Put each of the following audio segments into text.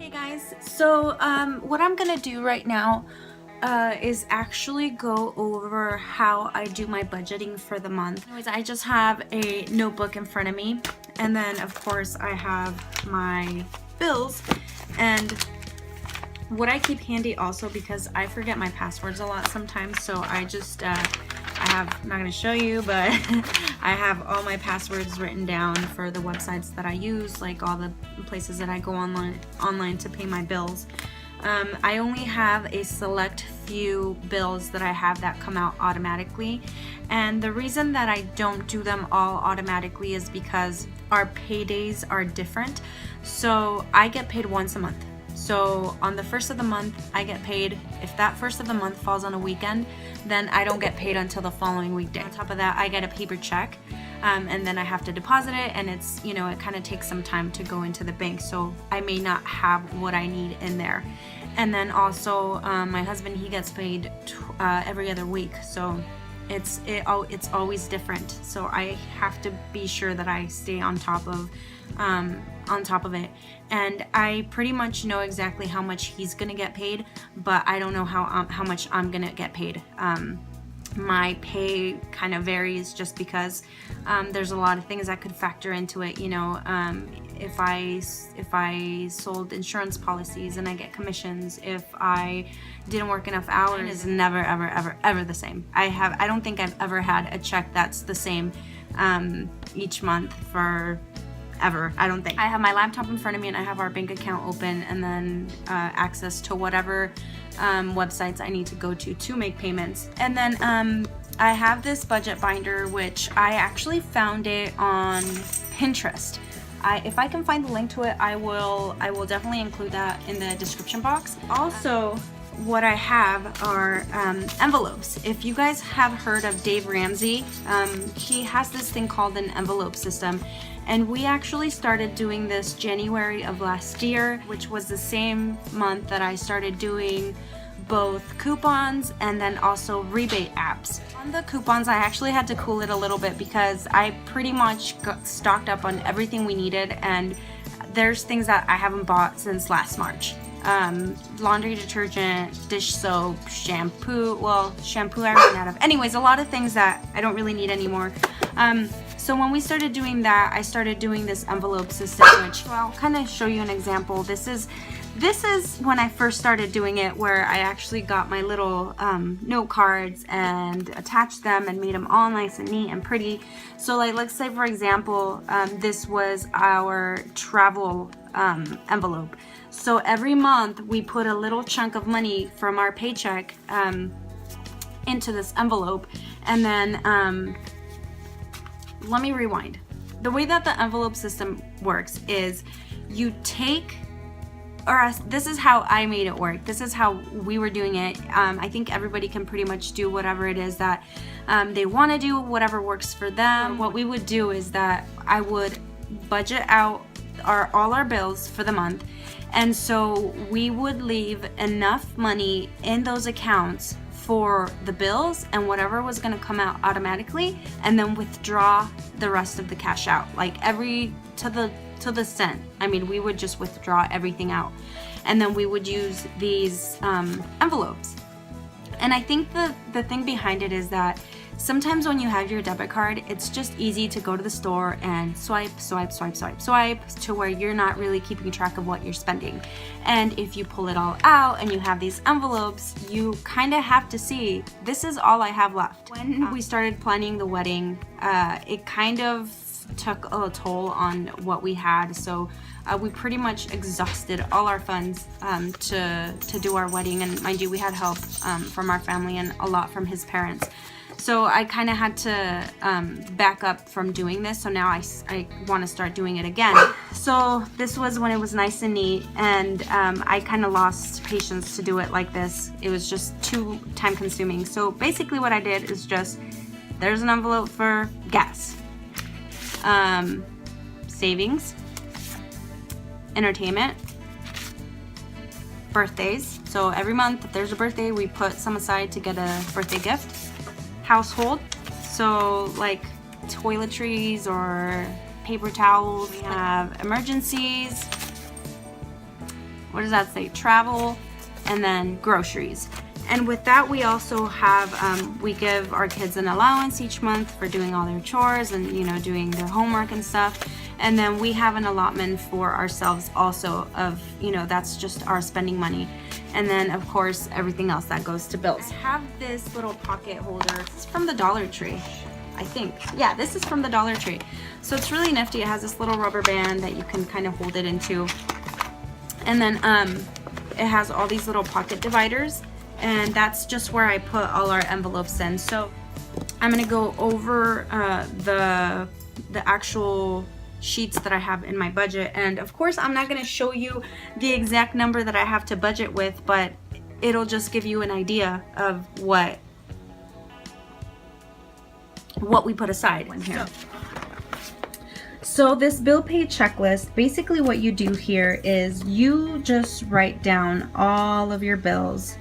Hey guys, so what I'm gonna do right now is actually go over how I do my budgeting for the month. Anyways, I just have a notebook in front of me, and then of course I have my bills, and what I keep handy also, because I forget my passwords a lot sometimes, so I just I'm not going to show you, but I have all my passwords written down for the websites that I use, like all the places that I go online to pay my bills. I only have a select few bills that I have that come out automatically, and the reason that I don't do them all automatically is because our paydays are different. So I get paid once a month. So on the first of the month, I get paid. If that first of the month falls on a weekend, then I don't get paid until the following weekday. On top of that, I get a paper check, and then I have to deposit it, and it's, you know, it kind of takes some time to go into the bank, so I may not have what I need in there. And then also, my husband, he gets paid every other week, so it's always different. So I have to be sure that I stay on top of it, and I pretty much know exactly how much he's gonna get paid, but I don't know how much I'm gonna get paid. My pay kind of varies just because there's a lot of things that could factor into it. You know, if I sold insurance policies and I get commissions, if I didn't work enough hours, is never ever the same. I don't think I've ever had a check that's the same each month for ever. I don't think. I have my laptop in front of me, and I have our bank account open, and then access to whatever websites I need to go to make payments. And then I have this budget binder, which I actually found it on Pinterest. If I can find the link to it, I will definitely include that in the description box. Also, what I have are envelopes. If you guys have heard of Dave Ramsey, he has this thing called an envelope system, and we actually started doing this January of last year, which was the same month that I started doing both coupons and then also rebate apps. On the coupons, I actually had to cool it a little bit because I pretty much got stocked up on everything we needed, and there's things that I haven't bought since last March. Laundry detergent, dish soap, shampoo. Well, shampoo I ran out of. Anyways, a lot of things that I don't really need anymore. So when we started doing that, I started doing this envelope system, which, well, I'll kind of show you an example. This is when I first started doing it, where I actually got my little note cards and attached them and made them all nice and neat and pretty. So like, let's say for example, this was our travel envelope. So every month we put a little chunk of money from our paycheck into this envelope, and then let me rewind. The way that the envelope system works is you take, or this is how I made it work. This is how we were doing it. I think everybody can pretty much do whatever it is that they want to do, whatever works for them. What we would do is that I would budget out all our bills for the month, and so we would leave enough money in those accounts for the bills and whatever was going to come out automatically, and then withdraw the rest of the cash out, like to the cent. I mean, we would just withdraw everything out, and then we would use these envelopes. And I think the thing behind it is that sometimes when you have your debit card, it's just easy to go to the store and swipe to where you're not really keeping track of what you're spending. And if you pull it all out and you have these envelopes, you kind of have to see, this is all I have left. When we started planning the wedding, it kind of took a toll on what we had. So we pretty much exhausted all our funds to do our wedding. And mind you, we had help from our family and a lot from his parents. So I kind of had to back up from doing this. So now I want to start doing it again. So this was when it was nice and neat, and I kind of lost patience to do it like this. It was just too time consuming. So basically what I did is just, there's an envelope for gas, savings, entertainment, birthdays. So every month if there's a birthday, we put some aside to get a birthday gift. Household, so like toiletries or paper towels. We have emergencies, what does that say? Travel, and then groceries. And with that, we also have, we give our kids an allowance each month for doing all their chores and, you know, doing their homework and stuff. And then we have an allotment for ourselves also of, you know, that's just our spending money. And then of course, everything else that goes to bills. I have this little pocket holder. This is from the Dollar Tree, I think. Yeah, this is from the Dollar Tree. So it's really nifty. It has this little rubber band that you can kind of hold it into. And then it has all these little pocket dividers. And that's just where I put all our envelopes in. So I'm gonna go over the actual sheets that I have in my budget. And of course, I'm not gonna show you the exact number that I have to budget with, but it'll just give you an idea of what we put aside in here. So this bill pay checklist, basically what you do here is you just write down all of your bills,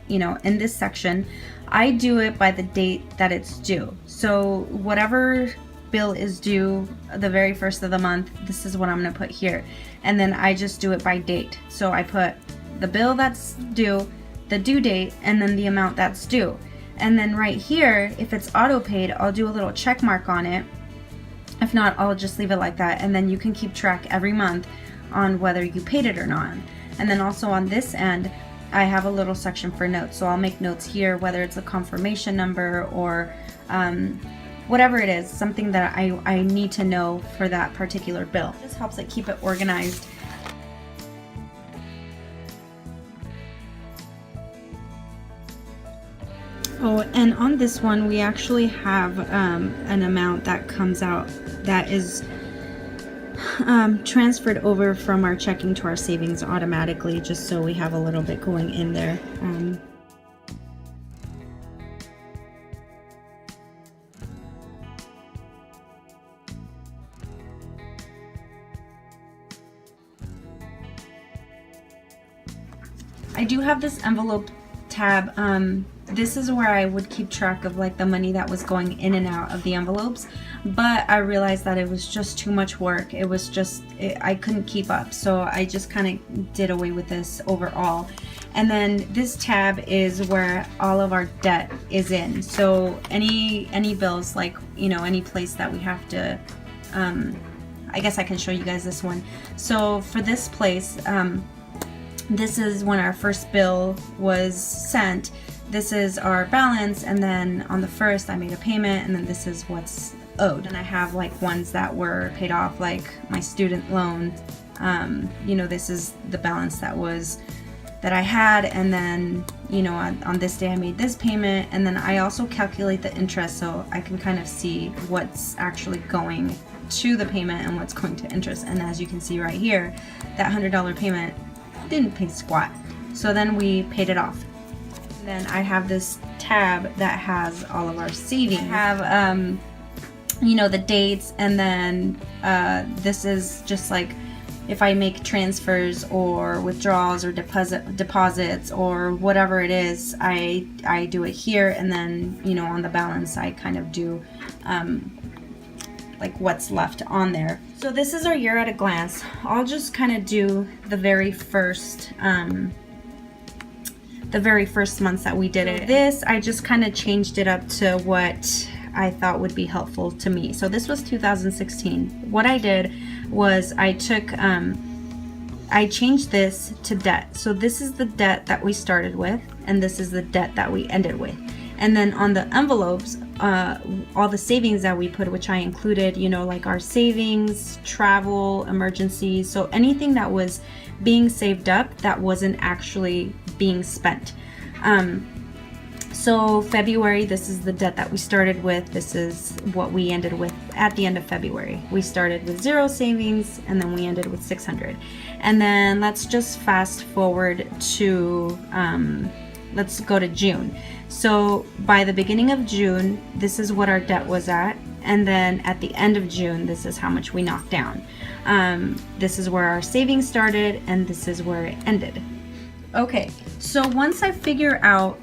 you know, in this section. I do it by the date that it's due. So whatever bill is due the very first of the month, this is what I'm gonna put here. And then I just do it by date. So I put the bill that's due, the due date, and then the amount that's due. And then right here, if it's auto paid, I'll do a little check mark on it. If not, I'll just leave it like that. And then you can keep track every month on whether you paid it or not. And then also on this end, I have a little section for notes. So I'll make notes here, whether it's a confirmation number or whatever it is, something that I need to know for that particular bill. This helps it keep it organized. Oh, and on this one, we actually have an amount that comes out that is transferred over from our checking to our savings automatically, just so we have a little bit going in there. I do have this envelope tab. This is where I would keep track of like the money that was going in and out of the envelopes, but I realized that it was just too much work. It was just, I couldn't keep up. So I just kind of did away with this overall. And then this tab is where all of our debt is in. So any bills, like, you know, any place that we have to, I guess I can show you guys this one. So for this place, this is when our first bill was sent. This is our balance, and then on the first I made a payment, and then this is what's owed. And I have like ones that were paid off, like my student loan. You know, this is the balance that I had, and then, you know, on this day I made this payment, and then I also calculate the interest so I can kind of see what's actually going to the payment and what's going to interest. And as you can see right here, that $100 payment didn't pay squat. So then we paid it off. And then I have this tab that has all of our savings. I have, you know, the dates, and then this is just like if I make transfers or withdrawals or deposits or whatever it is, I do it here. And then, you know, on the balance, I kind of do like what's left on there. So this is our year at a glance. I'll just kind of do the very first months that we did it. This, I just kind of changed it up to what I thought would be helpful to me. So this was 2016. What I did was I took, I changed this to debt. So this is the debt that we started with, and this is the debt that we ended with. And then on the envelopes, all the savings that we put, which I included, you know, like our savings, travel, emergencies, so anything that was being saved up that wasn't actually being spent. So February, this is the debt that we started with. This is what we ended with at the end of February. We started with 0 savings, and then we ended with 600. And then let's just fast forward to, let's go to June. So by the beginning of June, this is what our debt was at. And then at the end of June, this is how much we knocked down. This is where our savings started, and this is where it ended. Okay, so once I figure out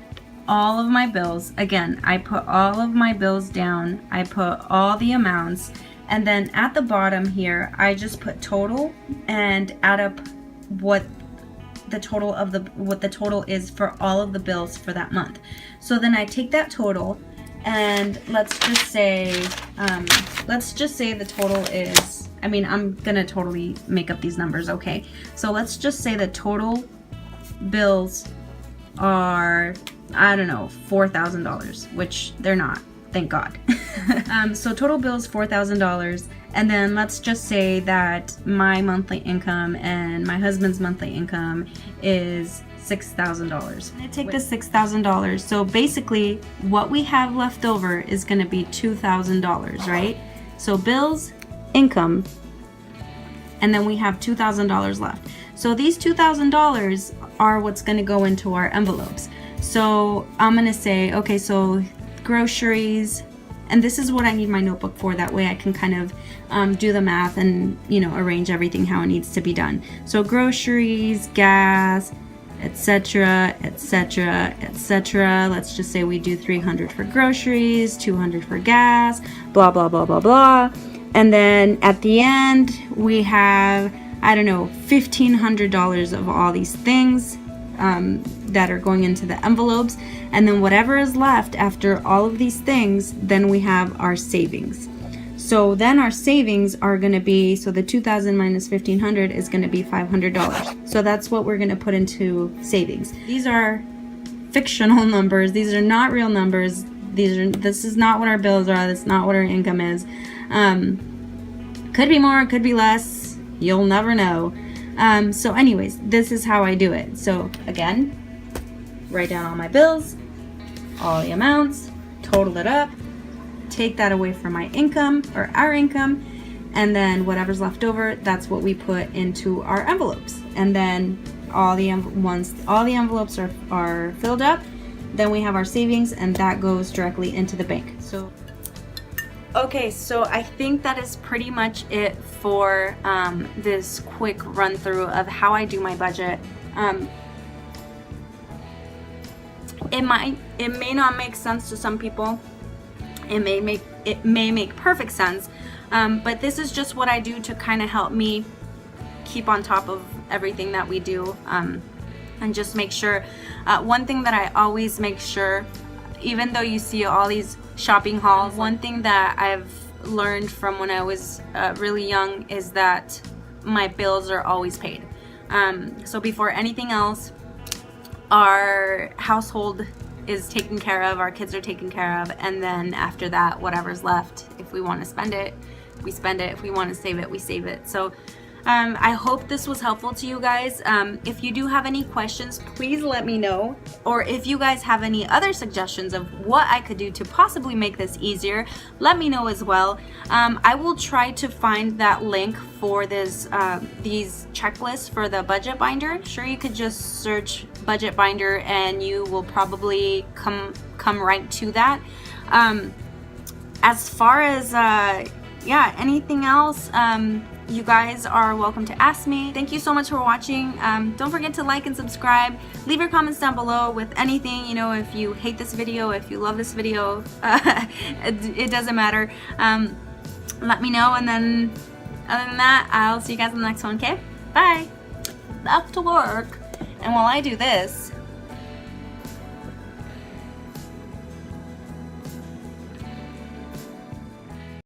all of my bills, again, I put all of my bills down, I put all the amounts, and then at the bottom here, I just put total and add up what the total is for all of the bills for that month. So then I take that total, and let's just say the total is, I mean, I'm gonna totally make up these numbers, okay? So let's just say the total bills are, I don't know, $4,000, which they're not, thank God. So total bills $4,000, and then let's just say that my monthly income and my husband's monthly income is $6,000. I take the $6,000, so basically what we have left over is going to be $2,000, right? So bills, income, and then we have $2,000 left. So these $2,000 are what's going to go into our envelopes. So I'm going to say, okay, so groceries, and this is what I need my notebook for, that way I can kind of do the math and, you know, arrange everything how it needs to be done. So groceries, gas, etc., etc., etc. Let's just say we do $300 for groceries, $200 for gas, blah blah blah blah blah. And then at the end we have, I don't know, $1,500 of all these things that are going into the envelopes. And then whatever is left after all of these things, then we have our savings. So then our savings are going to be, so the 2,000 minus 1,500 is going to be $500. So that's what we're going to put into savings. These are fictional numbers. These are not real numbers. This is not what our bills are. That's not what our income is. Could be more, could be less. You'll never know. So anyways, this is how I do it. So again, write down all my bills, all the amounts, total it up, take that away from my income or our income, and then whatever's left over, that's what we put into our envelopes. And then once all the envelopes are filled up, then we have our savings, and that goes directly into the bank. So okay, so I think that is pretty much it for this quick run through of how I do my budget. It may not make sense to some people. It may make perfect sense, but this is just what I do to kind of help me keep on top of everything that we do, and just make sure. One thing that I always make sure, even though you see all these shopping hauls, one thing that I've learned from when I was really young is that my bills are always paid. So before anything else, our household is taken care of, our kids are taken care of, and then after that, whatever's left, if we want to spend it, we spend it. If we want to save it, we save it. So I hope this was helpful to you guys. If you do have any questions, please let me know. Or if you guys have any other suggestions of what I could do to possibly make this easier, let me know as well. I will try to find that link for these checklists for the budget binder. I'm sure you could just search budget binder and you will probably come right to that. As far as anything else, you guys are welcome to ask me. Thank you so much for watching. Don't forget to like and subscribe. Leave your comments down below with anything, you know, if you hate this video, if you love this video, it doesn't matter. Let me know, and then other than that, I'll see you guys in the next one, okay? Bye. Back to work. And while I do this,